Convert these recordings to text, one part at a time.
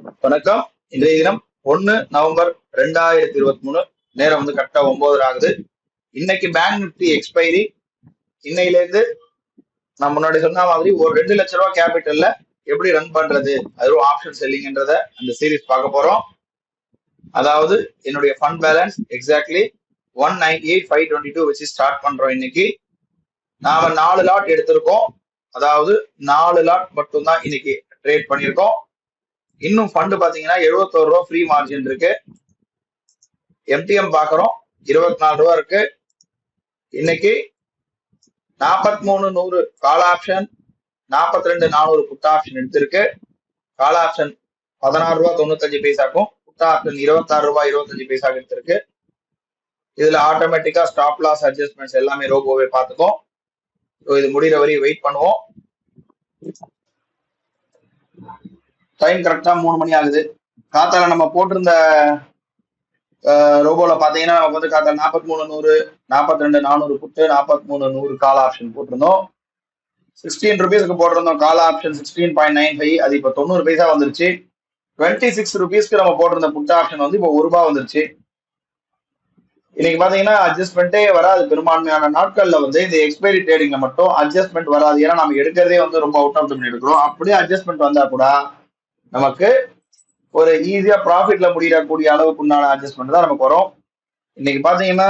வணக்கம். இன்றைய தினம் 1 நவம்பர் 2023. நேரம் வந்து கரெக்டா 9 ஆகுது. இன்னைக்கு பேங்க் நிப்டி எக்ஸ்பைரி. இன்னையில இருந்து நான் முன்னாடி சொன்ன மாதிரி ஒரு 2 லட்ச ரூபாய் கேபிட்டல்ல எப்படி ரன் பண்றது, அதுவும் ஆப்ஷன் செல்லிங்ன்றத அந்த சீரீஸ் பார்க்க போறோம். அதாவது என்னுடைய ஃபண்ட் பேலன்ஸ் எக்ஸாக்ட்லி 198,522 வச்சு ஸ்டார்ட் பண்றோம். இன்னைக்கு நாம 4 லாட் எடுத்திருக்கோம். அதாவது 4 லாட் மட்டும் தான் இன்னைக்கு ட்ரேட் பண்ணியிருக்கோம். இன்னும் ஃபண்ட் பாத்தீங்கன்னா 71 ரூபா ஃப்ரீ மார்ஜின் இருக்கு. எம்டிஎம் பாக்குறோம் 24 ரூபா இருக்கு. இன்னைக்கு 43,100 கால் ஆப்ஷன், 42,400 புட் ஆப்ஷன் எடுத்திருக்கு. கால் ஆப்ஷன் 16 ரூபா 95 பைசாக்கும், புட் ஆப்ஷன் 26 ரூபாய் 25 பைசாக்கு எடுத்திருக்கு. இதுல ஆட்டோமேட்டிக்கா ஸ்டாப் லாஸ் அட்ஜஸ்ட்மெண்ட்ஸ் எல்லாமே ரோபோவே பார்த்துக்கும். இது முடிகிற வரையும் வெயிட் பண்ணுவோம். டைம் கரெக்டா 3 மணி ஆகுது. காத்தால நம்ம போட்டிருந்த ரோபோல பாத்தீங்கன்னா நமக்கு வந்து காத்தால 43,100, 42,400 புட்டு, 43,100 கால் ஆப்ஷன் போட்டிருந்தோம். 16 ருபீஸ்க்கு போட்டிருந்தோம் கால் ஆப்ஷன் 16.95. அது இப்ப 90 பைசா வந்துருச்சு. 26 ருபீஸ்க்கு நம்ம போட்டிருந்த புட் ஆப்ஷன் வந்து இப்போ 1 ரூபாய் வந்துருச்சு. இன்னைக்கு பாத்தீங்கன்னா அட்ஜஸ்ட்மெண்ட்டே வராது. பெரும்பான்மையான நாட்கள்ல வந்து இந்த எக்ஸ்பைரி ட்ரேடிங்ல மட்டும் அட்ஜஸ்ட்மெண்ட் வராது. ஏன்னா நம்ம எடுக்கிறதே வந்து ரொம்ப அவுட் ஆஃப் த எடுக்கிறோம். அப்படியே அட்ஜஸ்ட்மெண்ட் வந்தா கூட நமக்கு ஒரு ஈஸியா ப்ராஃபிட்ல முடியக்கூடிய அளவுக்கு உண்டான அட்ஜஸ்ட்மெண்ட் தான் நமக்கு வரும். இன்னைக்கு பாத்தீங்கன்னா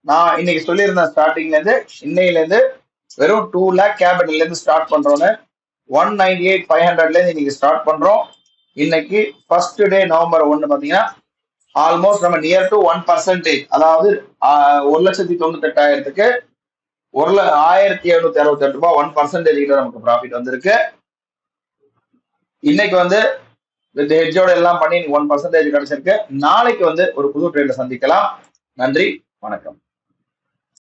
நான் இன்னைக்கு சொல்லியிருந்தேன் ஸ்டார்டிங்ல இருந்து இன்னையில இருந்து வெறும் 2 lakh கேபிட்டல்ல இருந்து ஸ்டார்ட் பண்றோம்னு. 198,500ல இருந்து இன்னைக்கு ஸ்டார்ட் பண்றோம். இன்னைக்கு ஃபர்ஸ்ட் டே நவம்பர் 1 பாத்தீங்கன்னா ஆல்மோஸ்ட் நம்ம நியர் டு 1%, அதாவது 1,98,000க்கு 1,768 ரூபாய் 1% கிட்ட நமக்கு ப்ராஃபிட் வந்திருக்கு. இன்னைக்கு வந்து வித் ஹெட்ஜோட எல்லாம் பண்ணி 1% கிடைச்சிருக்கு. நாளைக்கு வந்து ஒரு புது ட்ரேட்ல சந்திக்கலாம். நன்றி, வணக்கம்.